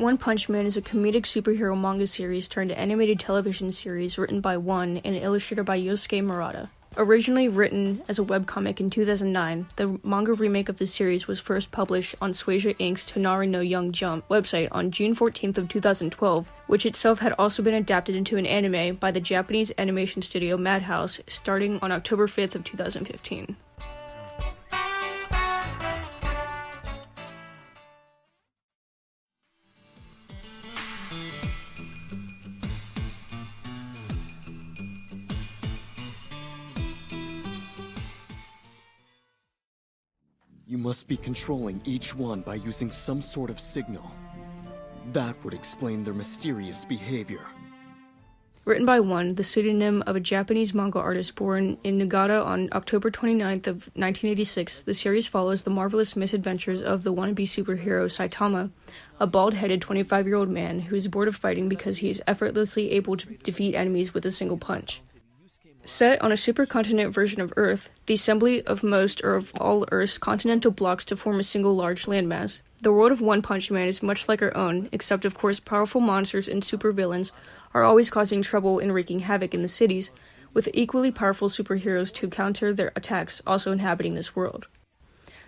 One Punch Man is a comedic superhero manga series turned animated television series written by One and illustrated by Yosuke Murata. Originally written as a webcomic in 2009, the manga remake of the series was first published on Shueisha Inc.'s Tonari no Young Jump website on June 14th of 2012, which itself had also been adapted into an anime by the Japanese animation studio Madhouse starting on October 5th of 2015. You must be controlling each one by using some sort of signal. That would explain their mysterious behavior. Written by One, the pseudonym of a Japanese manga artist born in Niigata on October 29th of 1986, the series follows the marvelous misadventures of the wannabe superhero Saitama, a bald-headed 25-year-old man who is bored of fighting because he is effortlessly able to defeat enemies with a single punch. Set on a supercontinent version of Earth, the assembly of most or of all Earth's continental blocks to form a single large landmass, the world of One Punch Man is much like our own, except of course powerful monsters and supervillains are always causing trouble and wreaking havoc in the cities, with equally powerful superheroes to counter their attacks also inhabiting this world.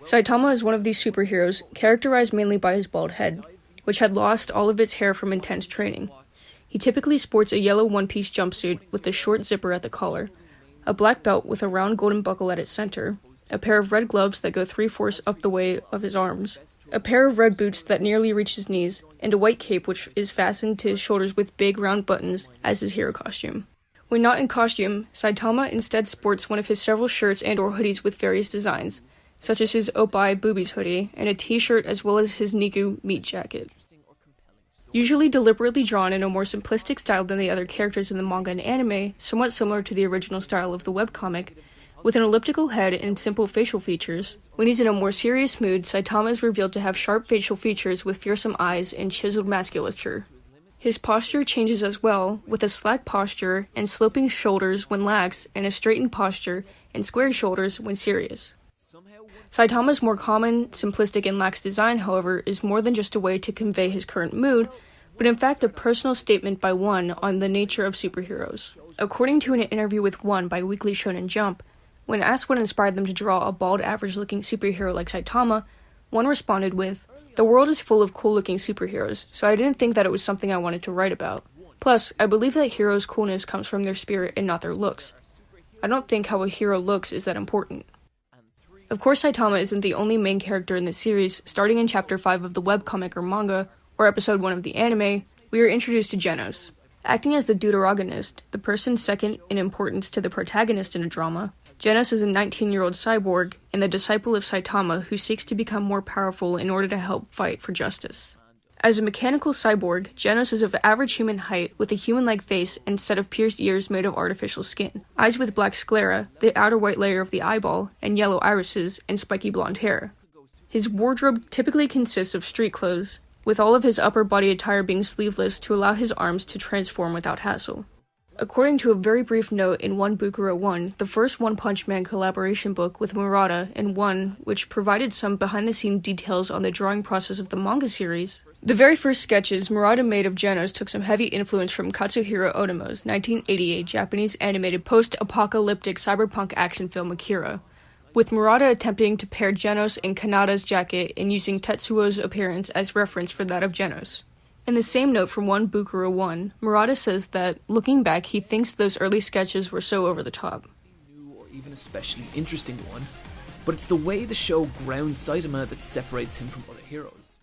Saitama is one of these superheroes, characterized mainly by his bald head, which had lost all of its hair from intense training. He typically sports a yellow one-piece jumpsuit with a short zipper at the collar, a black belt with a round golden buckle at its center, a pair of red gloves that go 3/4 up the way of his arms, a pair of red boots that nearly reach his knees, and a white cape which is fastened to his shoulders with big round buttons as his hero costume. When not in costume, Saitama instead sports one of his several shirts and or hoodies with various designs, such as his Oppai Boobies hoodie and a t-shirt as well as his Niku meat jacket. Usually deliberately drawn in a more simplistic style than the other characters in the manga and anime, somewhat similar to the original style of the webcomic, with an elliptical head and simple facial features. When he's in a more serious mood, Saitama is revealed to have sharp facial features with fearsome eyes and chiseled musculature. His posture changes as well, with a slack posture and sloping shoulders when lax, and a straightened posture and square shoulders when serious. Saitama's more common, simplistic, and lax design, however, is more than just a way to convey his current mood, but in fact a personal statement by One on the nature of superheroes. According to an interview with One by Weekly Shonen Jump, when asked what inspired them to draw a bald, average-looking superhero like Saitama, One responded with, "The world is full of cool-looking superheroes, so I didn't think that it was something I wanted to write about. Plus, I believe that heroes' coolness comes from their spirit and not their looks. I don't think how a hero looks is that important." Of course, Saitama isn't the only main character in this series. Starting in Chapter 5 of the webcomic or manga, or Episode 1 of the anime, we are introduced to Genos. Acting as the deuteragonist, the person second in importance to the protagonist in a drama, Genos is a 19-year-old cyborg and the disciple of Saitama who seeks to become more powerful in order to help fight for justice. As a mechanical cyborg, Genos is of average human height with a human-like face and set of pierced ears made of artificial skin, eyes with black sclera, the outer white layer of the eyeball, and yellow irises, and spiky blonde hair. His wardrobe typically consists of street clothes, with all of his upper body attire being sleeveless to allow his arms to transform without hassle. According to a very brief note in One Bukuro 1, the first One Punch Man collaboration book with Murata and One, which provided some behind-the-scenes details on the drawing process of the manga series, the very first sketches Murata made of Genos took some heavy influence from Katsuhiro Otomo's 1988 Japanese animated post-apocalyptic cyberpunk action film Akira, with Murata attempting to pair Genos and Kanada's jacket and using Tetsuo's appearance as reference for that of Genos. In the same note from One Bukuro 1, Murata says that, looking back, he thinks those early sketches were so over the top. New or even especially interesting one, but it's the way the show grounds Saitama that separates him from other heroes.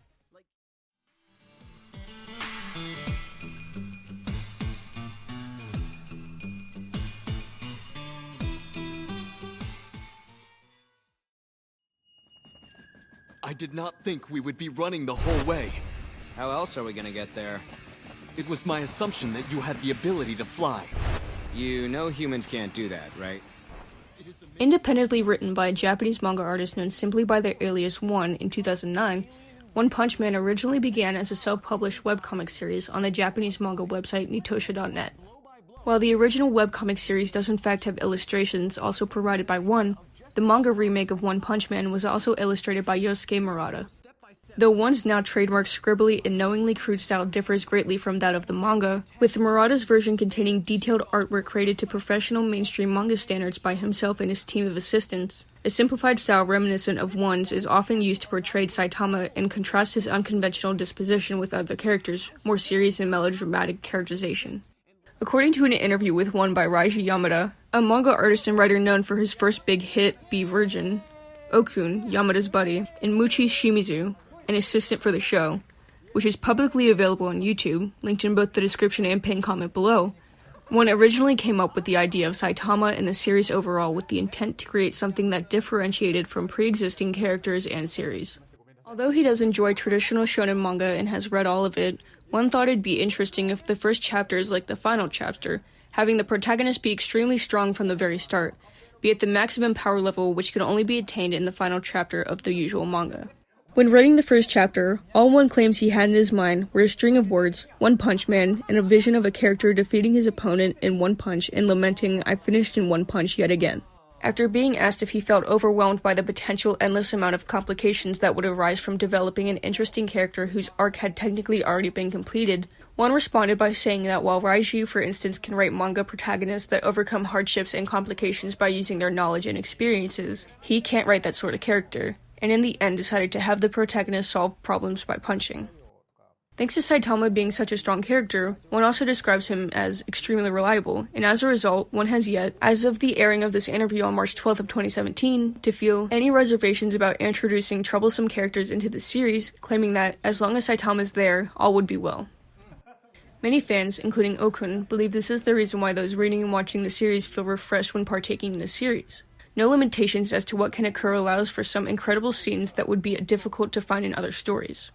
I did not think we would be running the whole way. How else are we gonna get there? It was my assumption that you had the ability to fly. You know humans can't do that, right? Independently written by a Japanese manga artist known simply by their alias One in 2009, One Punch Man originally began as a self-published webcomic series on the Japanese manga website Nitosha.net. While the original webcomic series does in fact have illustrations also provided by One, the manga remake of One Punch Man was also illustrated by Yosuke Murata. Though One's now trademarked scribbly and knowingly crude style differs greatly from that of the manga, with Murata's version containing detailed artwork created to professional mainstream manga standards by himself and his team of assistants. A simplified style reminiscent of One's is often used to portray Saitama and contrast his unconventional disposition with other characters' more serious and melodramatic characterization. According to an interview with One by Raiji Yamada, a manga artist and writer known for his first big hit, Be Virgin, Okun, Yamada's buddy, and Muchi Shimizu, an assistant for the show, which is publicly available on YouTube, linked in both the description and pinned comment below. One originally came up with the idea of Saitama and the series overall with the intent to create something that differentiated from pre-existing characters and series. Although he does enjoy traditional shonen manga and has read all of it, One thought it'd be interesting if the first chapter is like the final chapter, having the protagonist be extremely strong from the very start, be at the maximum power level which could only be attained in the final chapter of the usual manga. When writing the first chapter, all One claims he had in his mind were a string of words, One Punch Man, and a vision of a character defeating his opponent in one punch and lamenting, "I finished in one punch yet again." After being asked if he felt overwhelmed by the potential endless amount of complications that would arise from developing an interesting character whose arc had technically already been completed, One responded by saying that while Raiji, for instance, can write manga protagonists that overcome hardships and complications by using their knowledge and experiences, he can't write that sort of character, and in the end decided to have the protagonist solve problems by punching. Thanks to Saitama being such a strong character, One also describes him as extremely reliable, and as a result, One has yet, as of the airing of this interview on March 12th of 2017, to feel any reservations about introducing troublesome characters into the series, claiming that, as long as Saitama is there, all would be well. Many fans, including Okun, believe this is the reason why those reading and watching the series feel refreshed when partaking in the series. No limitations as to what can occur allows for some incredible scenes that would be difficult to find in other stories.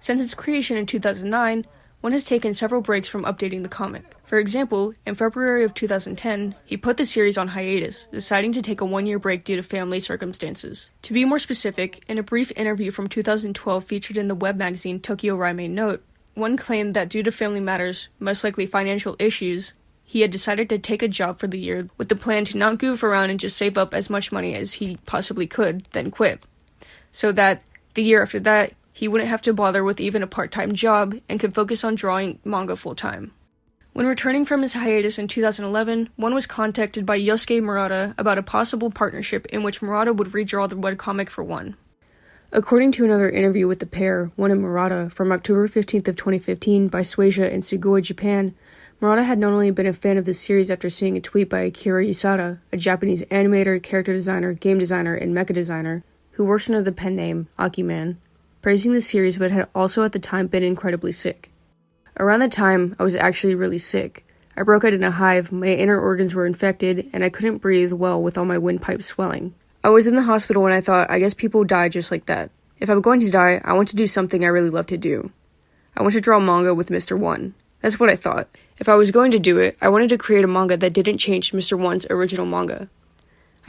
Since its creation in 2009, One has taken several breaks from updating the comic. For example, in February of 2010, he put the series on hiatus, deciding to take a one-year break due to family circumstances. To be more specific, in a brief interview from 2012 featured in the web magazine Tokyo Raime Note, One claimed that due to family matters, most likely financial issues, he had decided to take a job for the year with the plan to not goof around and just save up as much money as he possibly could, then quit. So that, the year after that, he wouldn't have to bother with even a part-time job and could focus on drawing manga full-time. When returning from his hiatus in 2011, One was contacted by Yosuke Murata about a possible partnership in which Murata would redraw the webcomic for One. According to another interview with the pair, One and Murata, from October 15th of 2015 by Shueisha in Sugoi, Japan, Murata had not only been a fan of the series after seeing a tweet by Akira Yusada, a Japanese animator, character designer, game designer, and mecha designer, who works under the pen name Akiman, praising the series but had also at the time been incredibly sick. Around that time, I was actually really sick. I broke out in a hive, my inner organs were infected, and I couldn't breathe well with all my windpipes swelling. I was in the hospital when I thought, I guess people die just like that. If I'm going to die, I want to do something I really love to do. I want to draw manga with Mr. One. That's what I thought. If I was going to do it, I wanted to create a manga that didn't change Mr. One's original manga.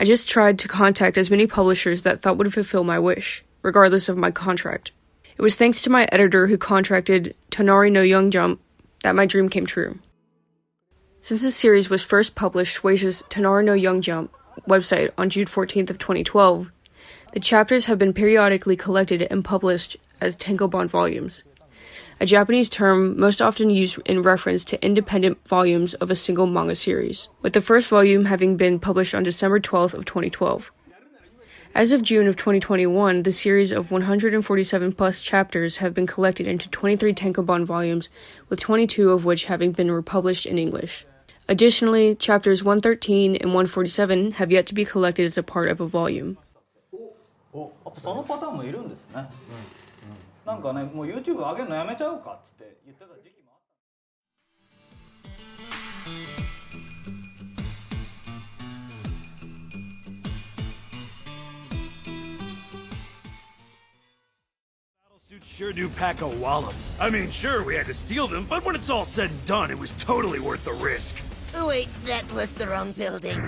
I just tried to contact as many publishers that thought would fulfill my wish, regardless of my contract. It was thanks to my editor who contracted Tonari no Young Jump that my dream came true. Since the series was first published Shueisha's Tonari no Young Jump website on June 14th of 2012, the chapters have been periodically collected and published as tankobon volumes, a Japanese term most often used in reference to independent volumes of a single manga series, with the first volume having been published on December 12th of 2012. As of June of 2021, the series of 147 plus chapters have been collected into 23 tankobon volumes, with 22 of which having been republished in English. Additionally, chapters 113 and 147 have yet to be collected as a part of a volume. そのパターンもいるんですね。なんかね、もう YouTube 上げるのやめちゃおうかっつって言ってた時期もあった。Battlesuits sure do pack a wallop. I mean, sure, we had to steal them, but when it's all said and done, it was totally worth the risk. Oh, wait, that was the wrong building.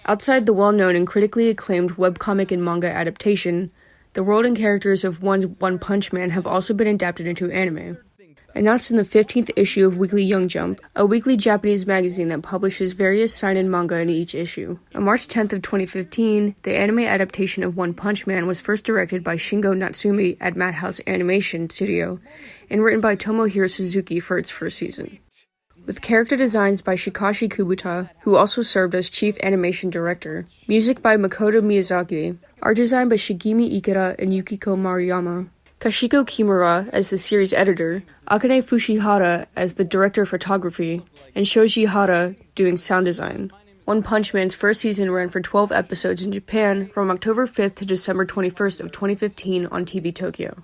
Outside the well-known and critically acclaimed webcomic and manga adaptation, the world and characters of One Punch Man have also been adapted into anime. announced in the 15th issue of Weekly Young Jump, a weekly Japanese magazine that publishes various seinen manga in each issue. On March 10th of 2015, the anime adaptation of One Punch Man was first directed by Shingo Natsumi at Madhouse Animation Studio, and written by Tomohiro Suzuki for its first season. With character designs by Shikashi Kubuta, who also served as chief animation director, music by Makoto Miyazaki, art design by Shigemi Ikeda and Yukiko Maruyama, Kashiko Kimura as the series editor, Akane Fushihara as the director of photography, and Shoji Hara doing sound design. One Punch Man's first season ran for 12 episodes in Japan from October 5th to December 21st of 2015 on TV Tokyo.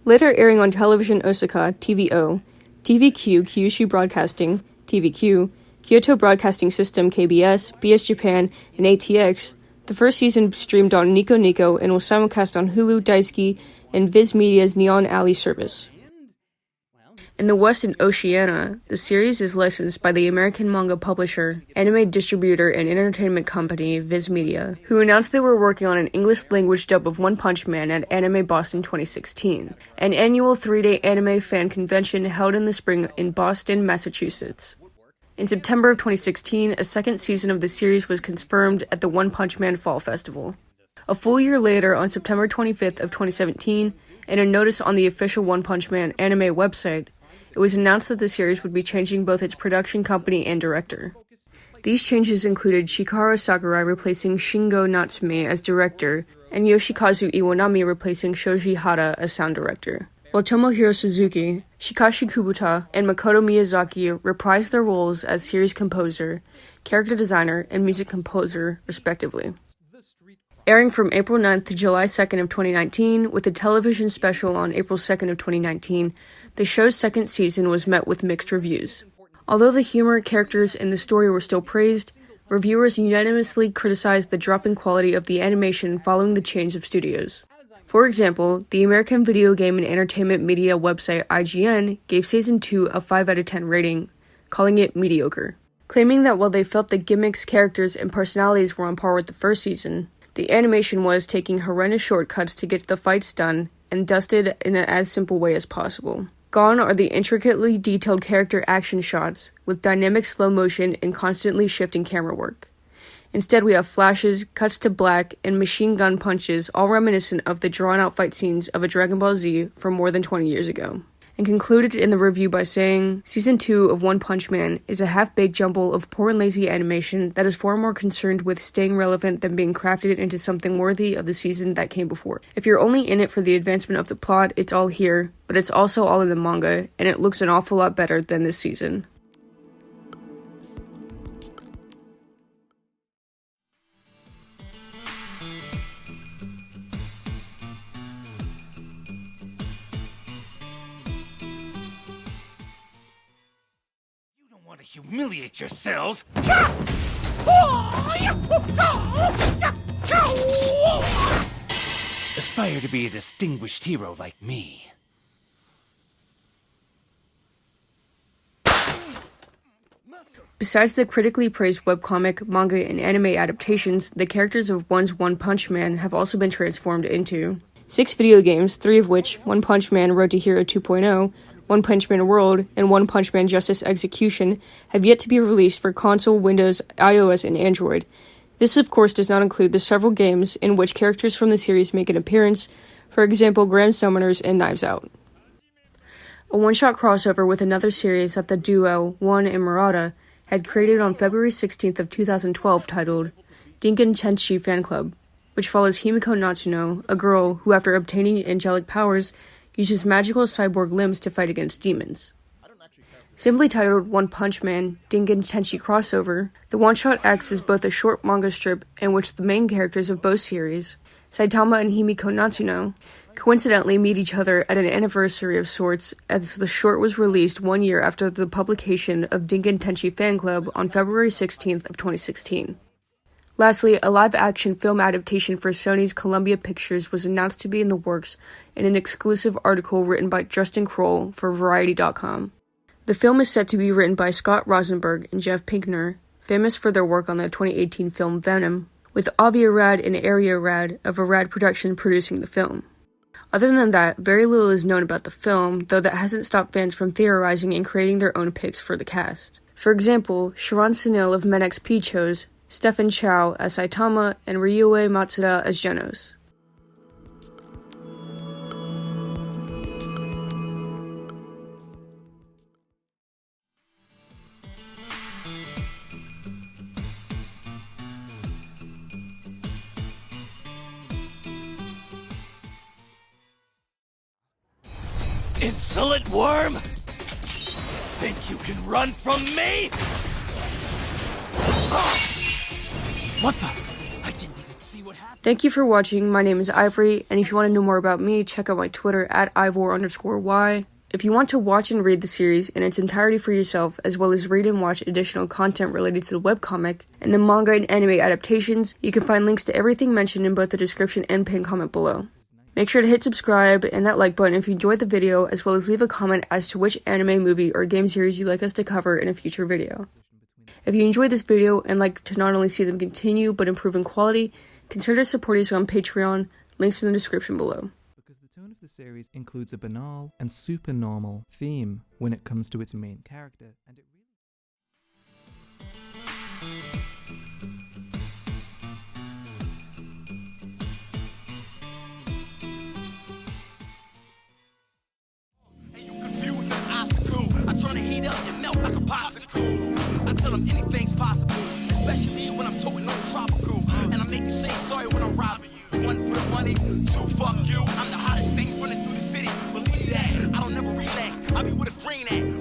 Later airing on Television Osaka, TVO, TVQ, Kyushu Broadcasting, TVQ, Kyoto Broadcasting System, KBS, BS Japan, and ATX, the first season streamed on Nico Nico and was simulcast on Hulu, Daisuki, and Viz Media's Neon Alley service. In the West and Oceania, the series is licensed by the American manga publisher, anime distributor, and entertainment company Viz Media, who announced they were working on an English-language dub of One Punch Man at Anime Boston 2016, an annual 3-day anime fan convention held in the spring in Boston, Massachusetts. In September of 2016, a second season of the series was confirmed at the One Punch Man Fall Festival. A full year later, on September 25th of 2017, in a notice on the official One Punch Man anime website, it was announced that the series would be changing both its production company and director. These changes included Shikara Sakurai replacing Shingo Natsume as director, and Yoshikazu Iwanami replacing Shoji Hara as sound director, while Tomohiro Suzuki, Shikashi Kubuta, and Makoto Miyazaki reprised their roles as series composer, character designer, and music composer, respectively. Airing from April 9th to July 2nd of 2019, with a television special on April 2nd of 2019, the show's second season was met with mixed reviews. Although the humor, characters, and the story were still praised, reviewers unanimously criticized the drop in quality of the animation following the change of studios. For example, the American video game and entertainment media website IGN gave Season 2 a 5 out of 10 rating, calling it mediocre, claiming that while they felt the gimmicks, characters, and personalities were on par with the first season, the animation was taking horrendous shortcuts to get the fights done and dusted in an as simple way as possible. Gone are the intricately detailed character action shots, with dynamic slow motion and constantly shifting camera work. Instead, we have flashes, cuts to black, and machine gun punches, all reminiscent of the drawn-out fight scenes of a Dragon Ball Z from more than 20 years ago. And concluded in the review by saying, Season 2 of One Punch Man is a half-baked jumble of poor and lazy animation that is far more concerned with staying relevant than being crafted into something worthy of the season that came before. If you're only in it for the advancement of the plot, it's all here, but it's also all in the manga, and it looks an awful lot better than this season. Humiliate yourselves. Aspire to be a distinguished hero like me. Besides the critically praised webcomic, manga, and anime adaptations, the characters of One Punch Man have also been transformed into 6 video games, 3 of which, One Punch Man Road to Hero 2.0, One Punch Man World, and One Punch Man Justice Execution, have yet to be released for console, Windows, iOS, and Android. This, of course, does not include the several games in which characters from the series make an appearance, for example, Grand Summoners and Knives Out. A one-shot crossover with another series that the duo, One and Murata, had created on February 16th of 2012 titled Dinkin Chenshi Fan Club, which follows Himiko Natsuno, a girl who, after obtaining angelic powers, uses magical cyborg limbs to fight against demons. Simply titled One Punch Man Dinkin Chenshi Crossover, the one-shot acts as both a short manga strip in which the main characters of both series, Saitama and Himiko Natsuno, coincidentally meet each other at an anniversary of sorts, as the short was released 1 year after the publication of Dinkin Tenshi Fan Club on February 16th of 2016. Lastly, a live-action film adaptation for Sony's Columbia Pictures was announced to be in the works in an exclusive article written by Justin Kroll for Variety.com. The film is set to be written by Scott Rosenberg and Jeff Pinkner, famous for their work on the 2018 film Venom, with Avi Arad and Ari Arad of Arad Production producing the film. Other than that, very little is known about the film, though that hasn't stopped fans from theorizing and creating their own picks for the cast. For example, Sharon Sunil of Men XP chose Stephen Chow as Saitama and Ryuhei Matsuda as Genos. Insolent worm! Think you can run from me? What the? I didn't even see what happened. Thank you for watching. My name is Ivory, and if you want to know more about me, check out my Twitter at ivor_y. If you want to watch and read the series in its entirety for yourself, as well as read and watch additional content related to the webcomic and the manga and anime adaptations, you can find links to everything mentioned in both the description and pinned comment below. Make sure to hit subscribe and that like button if you enjoyed the video, as well as leave a comment as to which anime, movie, or game series you'd like us to cover in a future video. If you enjoyed this video and like to not only see them continue but improve in quality, consider supporting us on Patreon, links in the description below. Because the tone of the series includes a banal and supernormal theme when it comes to its main character, and it really... Trying to heat up and melt like a popsicle. I tell them anything's possible, especially when I'm toting on the tropical. And I make you say sorry when I'm robbing you. One for the money, two fuck you. I'm the hottest thing running through the city. Believe that, I don't never relax. I be with a green at.